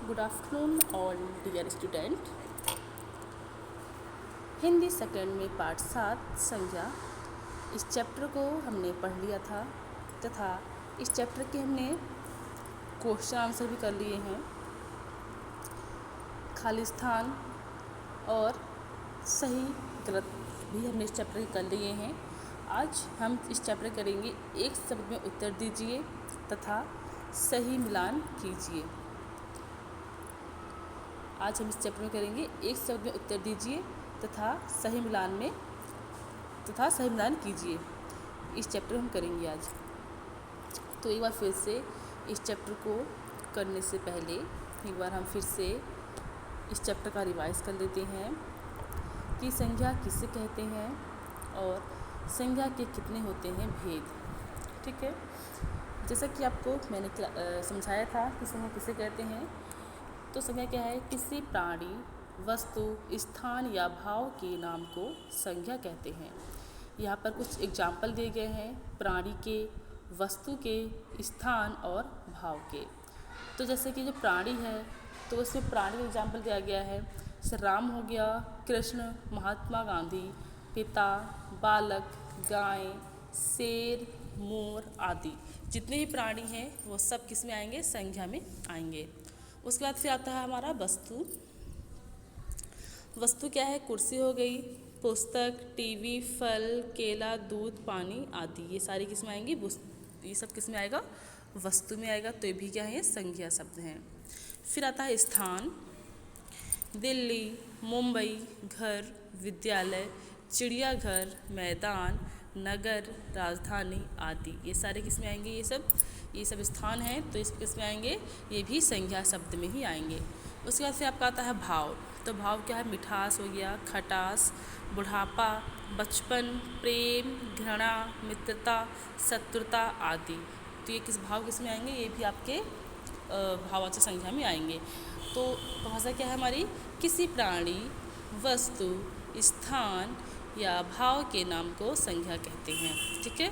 Good afternoon all dear student. Hindi second में पाठ 7 संज्ञा, इस चैप्टर को हमने पढ़ लिया था तथा इस चैप्टर के हमने क्वेश्चन आंसर भी कर लिए हैं। खाली स्थान और सही गलत भी हमने इस चैप्टर के कर लिए हैं। आज हम इस चैप्टर करेंगे एक शब्द में उत्तर दीजिए तथा सही मिलान कीजिए। आज हम इस चैप्टर में करेंगे एक शब्द में उत्तर दीजिए तथा सही मिलान कीजिए। इस चैप्टर हम करेंगे आज। तो एक बार फिर से इस चैप्टर को करने से पहले एक बार हम फिर से इस चैप्टर का रिवाइज कर लेते हैं कि संज्ञा किसे कहते हैं और संज्ञा के कितने होते हैं भेद। ठीक है, जैसा कि आपको मैंने समझाया था कि संज्ञा किसे कहते हैं। तो संज्ञा क्या है? किसी प्राणी, वस्तु, स्थान या भाव के नाम को संज्ञा कहते हैं। यहाँ पर कुछ एग्जाम्पल दिए गए हैं प्राणी के, वस्तु के, स्थान और भाव के। तो जैसे कि जो प्राणी है तो उसमें प्राणी का एग्जाम्पल दिया गया है, जैसे राम हो गया, कृष्ण, महात्मा गांधी, पिता, बालक, गाय, शेर, मोर आदि। जितने भी प्राणी हैं वो सब किस में आएंगे? संज्ञा में आएंगे। उसके बाद फिर आता है हमारा वस्तु। वस्तु क्या है? कुर्सी हो गई, पुस्तक, टीवी, फल, केला, दूध, पानी आदि। ये सारी किस में आएंगी? ये सब किस में आएगा? वस्तु में आएगा। तो ये भी क्या है? संज्ञा शब्द हैं। फिर आता है स्थान। दिल्ली, मुंबई, घर, विद्यालय, चिड़ियाघर, मैदान, नगर, राजधानी आदि। ये सारे किस में आएंगे? ये सब स्थान हैं तो इस किस में आएंगे? ये भी संज्ञा शब्द में ही आएंगे। उसके बाद फिर आपका आता है भाव। तो भाव क्या है? मिठास हो गया, खटास, बुढ़ापा, बचपन, प्रेम, घृणा, मित्रता, शत्रुता आदि। तो ये किस भाव किस में आएंगे? ये भी आपके भाववाचक संज्ञा में आएंगे। तो भाषा क्या है हमारी? किसी प्राणी, वस्तु, स्थान या भाव के नाम को संज्ञा कहते हैं। ठीक है,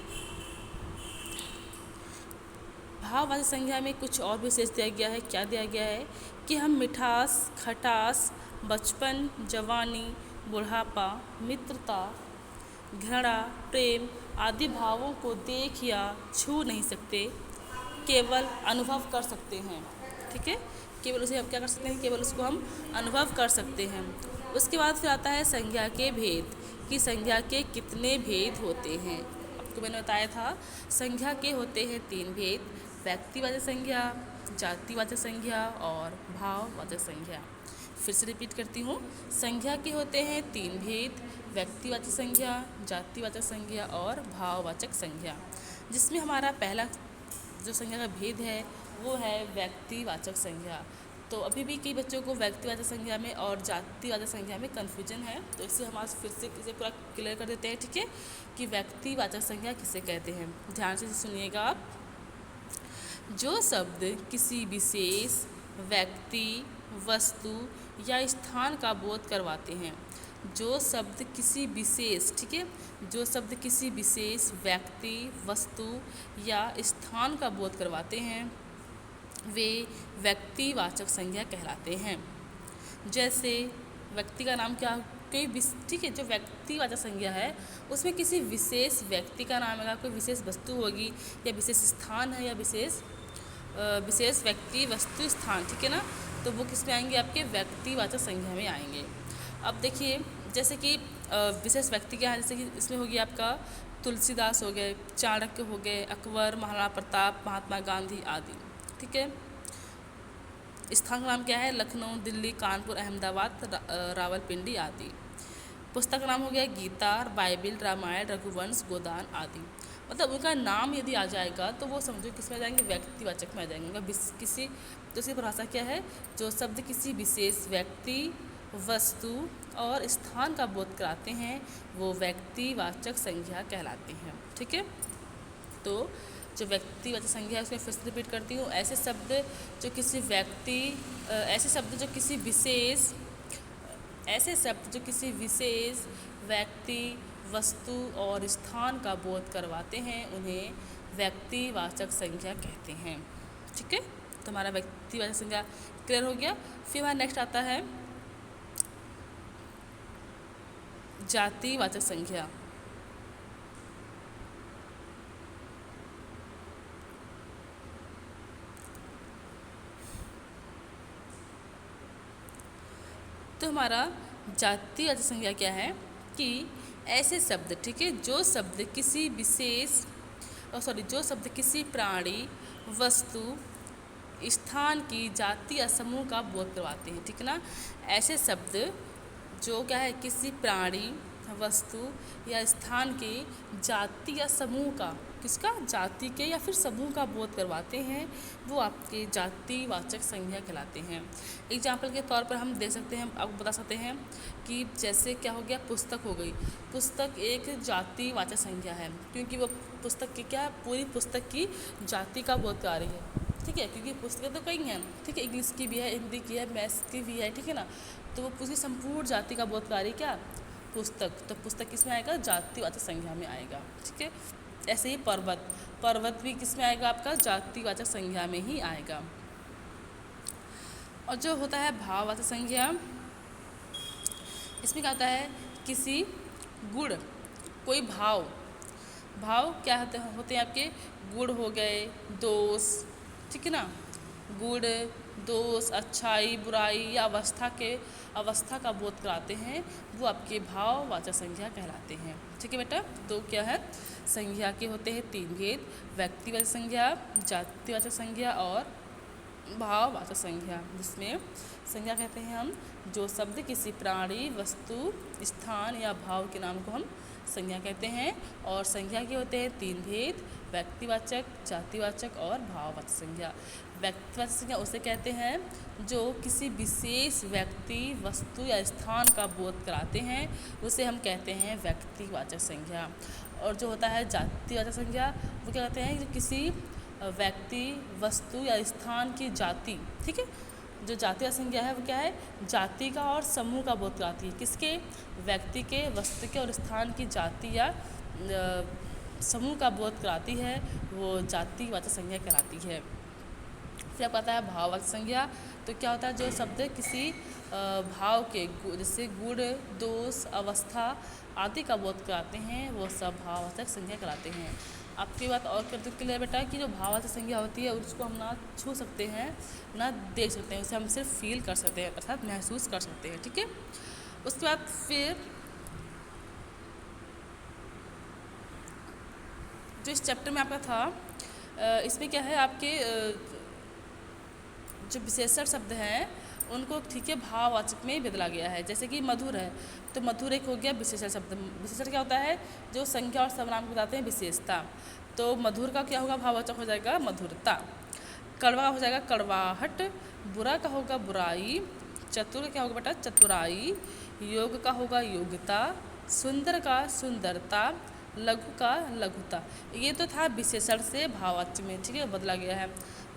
भाववाचक संज्ञा में कुछ और विशेष दिया गया है। क्या दिया गया है कि हम मिठास, खटास, बचपन, जवानी, बुढ़ापा, मित्रता, घृणा, प्रेम आदि भावों को देख या छू नहीं सकते, केवल अनुभव कर सकते हैं। ठीक है, केवल उसे हम क्या कर सकते हैं? केवल उसको हम अनुभव कर सकते हैं। उसके बाद फिर आता है संज्ञा के भेद, कि संज्ञा के कितने भेद होते हैं। आपको मैंने बताया था संज्ञा के होते हैं 3 भेद: व्यक्तिवाचक संज्ञा, जातिवाचक संज्ञा और भाववाचक संज्ञा। फिर से रिपीट करती हूँ, संज्ञा के होते हैं 3 भेद: व्यक्तिवाचक संज्ञा, जातिवाचक संज्ञा और भाववाचक संज्ञा। जिसमें हमारा पहला जो संज्ञा का भेद है वो है व्यक्तिवाचक संज्ञा। तो अभी भी कई बच्चों को व्यक्तिवाचक संज्ञा में और जातिवाचक संज्ञा में कन्फ्यूजन है, तो इससे हम आज फिर से इसे पूरा क्लियर कर देते हैं। ठीक है, कि व्यक्तिवाचक संज्ञा किसे कहते हैं। ध्यान से सुनिएगा आप। जो शब्द किसी विशेष व्यक्ति, वस्तु या स्थान का बोध करवाते हैं। जो शब्द किसी विशेष, ठीक है, जो शब्द किसी विशेष व्यक्ति, वस्तु या स्थान का बोध करवाते हैं वे व्यक्तिवाचक संज्ञा कहलाते हैं। जैसे व्यक्ति का नाम क्या? कोई ठीक है, जो व्यक्तिवाचक संज्ञा है उसमें किसी विशेष व्यक्ति का नाम है, कोई विशेष वस्तु होगी या विशेष स्थान है या विशेष व्यक्ति, वस्तु, स्थान। ठीक है ना, तो वो किस में आएंगे? आपके व्यक्तिवाचक संज्ञा में आएंगे। अब देखिए, जैसे कि विशेष व्यक्ति क्या है, जैसे कि इसमें होगी आपका तुलसीदास हो गए, चाणक्य हो गए, अकबर, महाराणा प्रताप, महात्मा गांधी आदि। ठीक है, स्थान का नाम क्या है? लखनऊ, दिल्ली, कानपुर, अहमदाबाद, रावलपिंडी आदि। पुस्तक का नाम हो गया गीता, बाइबिल, रामायण, रघुवंश, गोदान आदि। मतलब उनका नाम यदि आ जाएगा तो वो समझो किस में आ जाएंगे? व्यक्तिवाचक में आ जाएंगे। उनका किसी दूसरी परिभाषा क्या है? जो शब्द किसी विशेष व्यक्ति, वस्तु और स्थान का बोध कराते हैं वो व्यक्तिवाचक संज्ञा कहलाते हैं। ठीक है, तो जो व्यक्तिवाचक संज्ञा है उसमें फिर से रिपीट करती हूँ। ऐसे शब्द जो किसी व्यक्ति, वस्तु और स्थान का बोध करवाते हैं उन्हें व्यक्तिवाचक संज्ञा कहते हैं। ठीक है, तो हमारा व्यक्तिवाचक संज्ञा क्लियर हो गया। फिर हमारा नेक्स्ट आता है जातिवाचक संज्ञा। तो हमारा जातिवाचक संज्ञा क्या है कि ऐसे शब्द, ठीक है, जो शब्द किसी विशेष जो शब्द किसी प्राणी, वस्तु, स्थान की जाति या समूह का बोध करवाते हैं, ठीक है ना। ऐसे शब्द जो क्या है किसी प्राणी, वस्तु या स्थान के जाति या समूह का, किसका, जाति के या फिर समूह का बोध करवाते हैं, वो आपके जातिवाचक संज्ञा कहलाते हैं। एग्जाम्पल के तौर पर हम देख सकते हैं, आपको बता सकते हैं कि जैसे क्या हो गया, पुस्तक हो गई। पुस्तक एक जातिवाचक संज्ञा है क्योंकि वो पुस्तक की क्या, पूरी पुस्तक की जाति का बोध करा रही है, ठीक है, क्योंकि पुस्तकें तो कई हैं, ठीक है, इंग्लिश की भी है, हिंदी की है, मैथ्स की भी है, ठीक है ना। तो वो पूरी संपूर्ण जाति का बोध करा रही क्या, पुस्तक। तो पुस्तक किस में आएगा, जातिवाचक संज्ञा में आएगा, ठीक है। ऐसे ही पर्वत, पर्वत भी किस में आएगा, आपका जातिवाचक संज्ञा में ही आएगा। और जो होता है भाववाचक संज्ञा, इसमें क्या होता है, किसी गुण, कोई भाव, भाव क्या होते हैं आपके, गुण हो गए, दोष, ठीक है ना, गुण, दोष, अच्छाई, बुराई या अवस्था का बोध कराते हैं, वो आपके भाववाचक संज्ञा कहलाते हैं, ठीक है बेटा। तो क्या है, संज्ञा के होते हैं 3 भेद, व्यक्तिवाचक संज्ञा, जातिवाचक संज्ञा और भाववाचक संज्ञा, जिसमें संज्ञा कहते हैं हम जो शब्द किसी प्राणी, वस्तु, स्थान या भाव के नाम को हम संज्ञा कहते हैं। और संज्ञा के होते हैं 3 भेद, व्यक्तिवाचक, जातिवाचक और भाववाचक संज्ञा। व्यक्तिवाचक संज्ञा उसे कहते हैं जो किसी विशेष व्यक्ति, वस्तु या स्थान का बोध कराते हैं, उसे हम कहते हैं व्यक्तिवाचक संज्ञा। और जो होता है जातिवाचक संज्ञा, वो क्या कहते हैं, जो किसी व्यक्ति, वस्तु या स्थान की जाति, ठीक है, जो जातिवाचक संज्ञा है वो क्या है, जाति का और समूह का बोध कराती है, किसके, व्यक्ति के, वस्तु के और स्थान की जाति या समूह का बोध कराती है, वो जातिवाचक संज्ञा कहलाती है। फिर आपको आता है भाववाचक संज्ञा। तो क्या होता है, जो शब्द किसी भाव के, जैसे गुण, दोष, अवस्था आदि का बोध कराते हैं, वो सब भाववाचक संज्ञा कहलाते हैं। आपकी बात और कर दो क्लियर बेटा कि जो भाववाचक संज्ञा होती है उसको हम ना छू सकते हैं, ना देख सकते हैं, उसे हम सिर्फ फील कर सकते हैं, अर्थात महसूस कर सकते हैं, ठीक है। उसके बाद फिर जो इस चैप्टर में आपका था, इसमें क्या है, आपके जो विशेषण शब्द हैं उनको, ठीक है, भाववाचक में बदला गया है। जैसे कि मधुर है, तो मधुर एक हो गया विशेषण शब्द। विशेषण क्या होता है, जो संख्या और सर्वनाम को बताते हैं विशेषता। तो मधुर का क्या होगा, भाववाचक हो जाएगा मधुरता। कड़वा हो जाएगा कड़वाहट। बुरा का होगा बुराई। चतुर क्या होगा बेटा, चतुराई। योग का होगा योग्यता। सुंदर का सुंदरता। लघु का लघुता। ये तो था विशेषण से भाववाचक में, ठीक है, बदला गया है।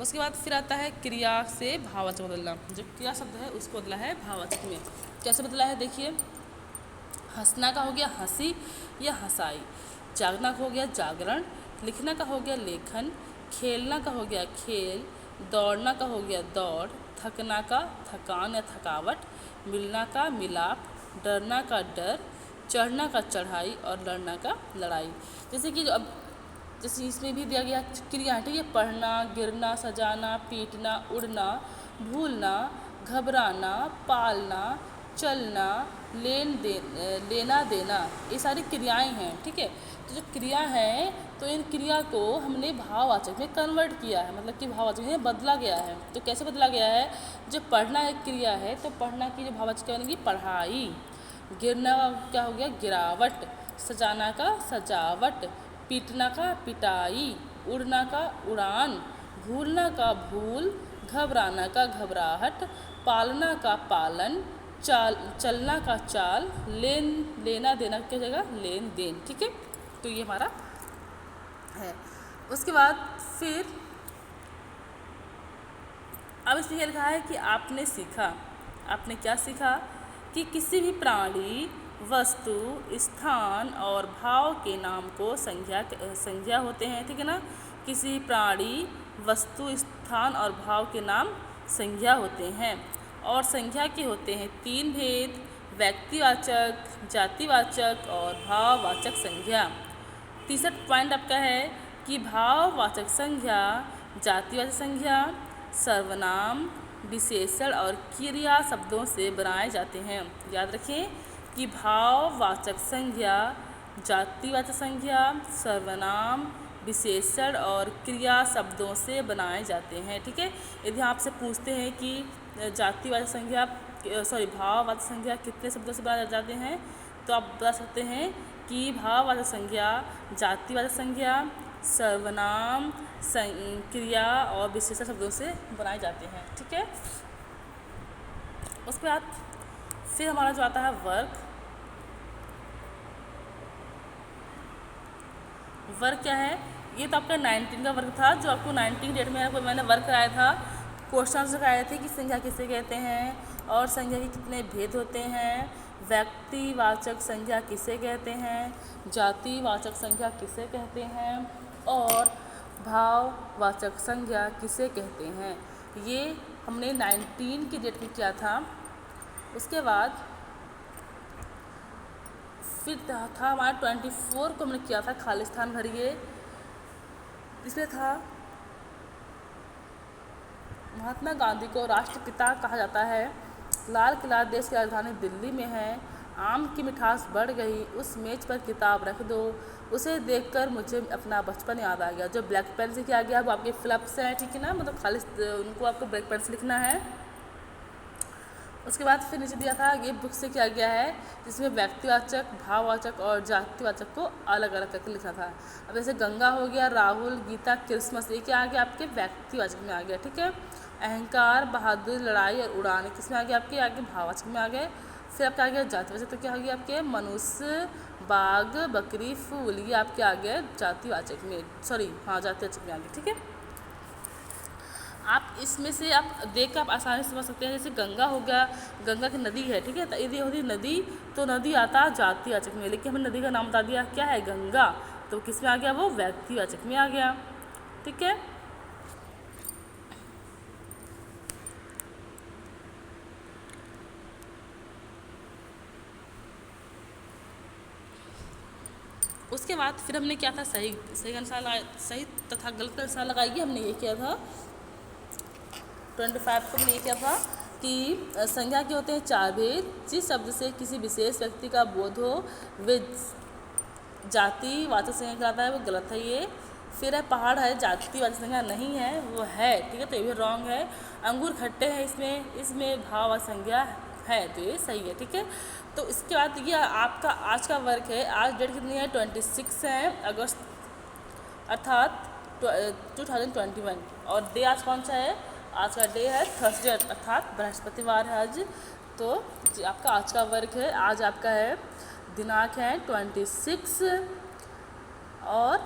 उसके बाद फिर आता है क्रिया से भाववाचक बदलना। जो क्रिया शब्द है उसको बदला है भाववाचक में। कैसे बदला है देखिए, हंसना का हो गया हंसी या हंसाई। जागना का हो गया जागरण। लिखना का हो गया लेखन। खेलना का हो गया खेल। दौड़ना का हो गया दौड़। थकना का थकान या थकावट। मिलना का मिलाप। डरना का डर। चढ़ना का चढ़ाई और लड़ना का लड़ाई। जैसे कि अब जैसे इसमें भी दिया गया क्रिया, ठीक है, पढ़ना, गिरना, सजाना, पीटना, उड़ना, भूलना, घबराना, पालना, चलना, लेना देना, ये सारी क्रियाएं हैं, ठीक है। तो जो क्रिया है, तो इन क्रिया को हमने भाववाचक में कन्वर्ट किया है, मतलब कि भाववाचक में बदला गया है। तो कैसे बदला गया है, जो पढ़ना एक क्रिया है, तो पढ़ना की जो भाववाचक बनेगी पढ़ाई। गिरना का क्या हो गया गिरावट। सजाना का सजावट। पीटना का पिटाई। उड़ना का उड़ान। भूलना का भूल। घबराना का घबराहट। पालना का पालन। चलना का चाल। लेना देना क्या हो जाएगा लेन देन, ठीक है। तो ये हमारा है। उसके बाद फिर अब इसमें ये लिखा है कि आपने सीखा। आपने क्या सीखा कि किसी भी प्राणी, वस्तु, स्थान और भाव के नाम को संज्ञा होते हैं, ठीक है ना। किसी प्राणी, वस्तु, स्थान और भाव के नाम संज्ञा होते हैं। और संज्ञा के होते हैं 3 भेद, व्यक्तिवाचक, जातिवाचक और भाववाचक संज्ञा। 63 पॉइंट आपका है कि भाववाचक संज्ञा जातिवाचक संज्ञा सर्वनाम, विशेषण और क्रिया शब्दों से बनाए जाते हैं। याद रखें कि भाववाचक संज्ञा जातिवाचक संज्ञा सर्वनाम, विशेषण और क्रिया शब्दों से बनाए जाते हैं। ठीक है, यदि आपसे पूछते हैं कि जातिवाचक संज्ञा भाववाचक संज्ञा कितने शब्दों से बनाए जाते हैं, तो आप बता सकते हैं कि भाववाचक संज्ञा जातिवाचक संज्ञा सर्वनाम, क्रिया और विशेषण शब्दों से बनाए जाते हैं। ठीक है, उसके बाद फिर हमारा जो आता है वर्ग। वर्ग क्या है? ये तो आपका 19 का वर्ग था, जो आपको 19 डेट में मैंने वर्ग कराया था। क्वेश्चन कराए थे कि संज्ञा किसे कहते हैं और संज्ञा के कितने भेद होते हैं, व्यक्तिवाचक संज्ञा किसे कहते हैं, जातिवाचक संज्ञा किसे कहते हैं और भाववाचक संज्ञा किसे कहते हैं। ये हमने 19 की डेट में किया था। उसके बाद फिर था हमारा 24 को हमने किया था, खालिस्तान भरिए। इसमें था महात्मा गांधी को राष्ट्रपिता कहा जाता है। लाल किला देश की राजधानी दिल्ली में है। आम की मिठास बढ़ गई, उस मेज पर किताब रख दो, उसे देखकर मुझे अपना बचपन याद आ गया। जो ब्लैक पेन से किया गया वो आपके फ्लप्स हैं, ठीक है ना, मतलब खाली उनको आपको ब्लैक पेन से लिखना है। उसके बाद फिर नीचे दिया था ये बुक से किया गया है, जिसमें व्यक्तिवाचक, भाववाचक और जातिवाचक को अलग अलग करके लिखा था। अब जैसे गंगा हो गया, राहुल, गीता, क्रिसमस, ये क्या आ गया आपके व्यक्तिवाचक में आ गया। ठीक है, अहंकार, बहादुर, लड़ाई और उड़ान किस में आ गया आपके आगे भाववाचक में आ गए। फिर आपके आ गया जातिवाचक, तो क्या हो गया आपके मनुष्य, बाघ, बकरी, फूल, ये आपके आ गए जातिवाचक में, जातिवाचक में आ गए। ठीक है, आप इसमें से आप देख कर आप आसानी से समझ सकते हैं। जैसे गंगा हो गया, गंगा की नदी है, ठीक है, तो यदि होती नदी तो नदी आता जातिवाचक में, लेकिन हमने नदी का नाम बता दिया क्या है गंगा, तो किस में आ गया वो व्यक्तिवाचक में आ गया। ठीक है, उसके बाद फिर हमने क्या था सही अनुसार सही तथा गलत अनुसार लगाएगी। हमने ये किया था 25 को हमने ये किया था कि संज्ञा के होते हैं 4 भेद। जिस शब्द से किसी विशेष व्यक्ति का बोध हो वे जातिवाचक संज्ञा कहलाता है, वो गलत है ये। फिर है पहाड़ है, जातिवाचक संज्ञा नहीं है, वो है, ठीक है, तो ये भी रॉन्ग है। अंगूर खट्टे हैं, इसमें भाववाचक संज्ञा है, तो ये सही है। ठीक है, तो इसके बाद ये आपका आज का वर्क है। आज डेट कितनी है? 26 है अगस्त अर्थात 2021। और डे आज कौन सा है? आज का डे है थर्सडे अर्थात बृहस्पतिवार है आज। तो आपका आज का वर्क है, आज आपका है दिनांक है 26 और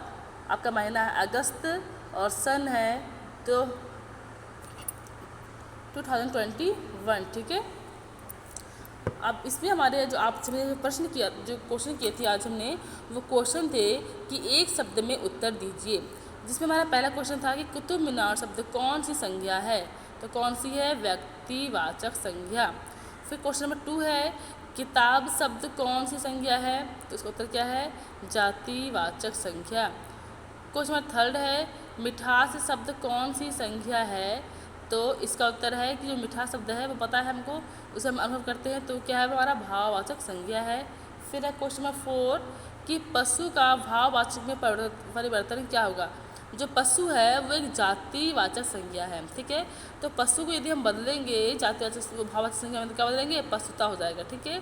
आपका महीना है अगस्त और सन है तो 2021। ठीक है, अब इसमें हमारे जो आपसे जो क्वेश्चन किए थे आज हमने, वो क्वेश्चन थे कि एक शब्द में उत्तर दीजिए। जिसमें हमारा पहला क्वेश्चन था कि कुतुब मीनार शब्द कौन सी संज्ञा है, तो कौन सी है? व्यक्तिवाचक संज्ञा। फिर क्वेश्चन नंबर 2 है किताब शब्द कौन सी संज्ञा है, तो इसका उत्तर क्या है? जातिवाचक संज्ञा। क्वेश्चन नंबर 3 है मिठास शब्द कौन सी संज्ञा है, तो इसका उत्तर है कि जो मीठा शब्द है वो पता है हमको, उसे हम अनुभव करते हैं, तो क्या है हमारा भाववाचक संज्ञा है। फिर है क्वेश्चन नंबर 4 कि पशु का भाववाचक में परिवर्तन क्या होगा। जो पशु है वो एक जातिवाचक संज्ञा है। ठीक है, तो पशु को यदि हम बदलेंगे जातिवाचक भाववाचक संज्ञा में, क्या बदलेंगे? पशुता हो जाएगा। ठीक है,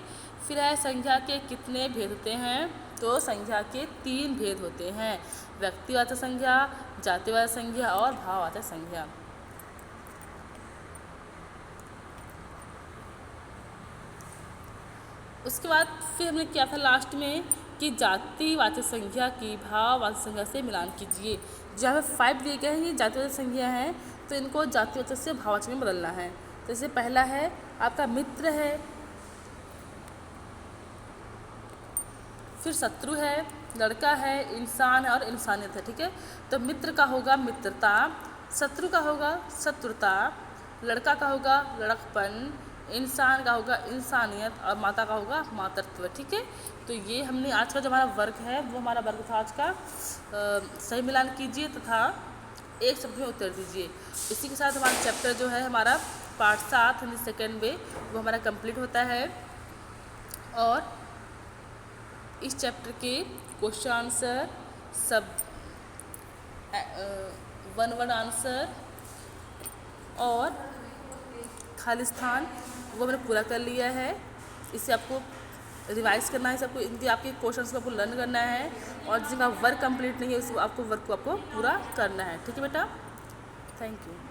फिर है संज्ञा के कितने भेद होते हैं, तो संज्ञा के 3 भेद होते हैं, व्यक्तिवाचक संज्ञा, जातिवाचक संज्ञा और भाववाचक संज्ञा। उसके बाद फिर हमने किया था लास्ट में कि जातिवाचक संज्ञा की भाववाचक संज्ञा से मिलान कीजिए। जहाँ पे 5 दिए गए हैं ये जातिवाचक संज्ञा है, तो इनको जातिवाचक से भाववाचक में बदलना है। तो जैसे पहला है आपका मित्र है, फिर शत्रु है, लड़का है, इंसान है और इंसानियत है। ठीक है, तो मित्र का होगा मित्रता, शत्रु का होगा शत्रुता, लड़का का होगा लड़कपन, इंसान का होगा इंसानियत और माता का होगा मातृत्व। ठीक है, तो ये हमने आज का जो हमारा वर्ग है वो हमारा वर्ग था आज का। सही मिलान कीजिए तथा एक शब्द में उत्तर दीजिए। इसी के साथ हमारा चैप्टर जो है हमारा पार्ट 7 यानी सेकेंड वे वो हमारा कंप्लीट होता है। और इस चैप्टर के क्वेश्चन आंसर सब वन आंसर और खाली स्थान वो मैंने पूरा कर लिया है। इसे आपको रिवाइज करना है, सबको इनके आपके क्वेश्चंस को आपको लर्न करना है और जिनका वर्क कंप्लीट नहीं है उस आपको वर्क को आपको पूरा करना है। ठीक है बेटा, थैंक यू।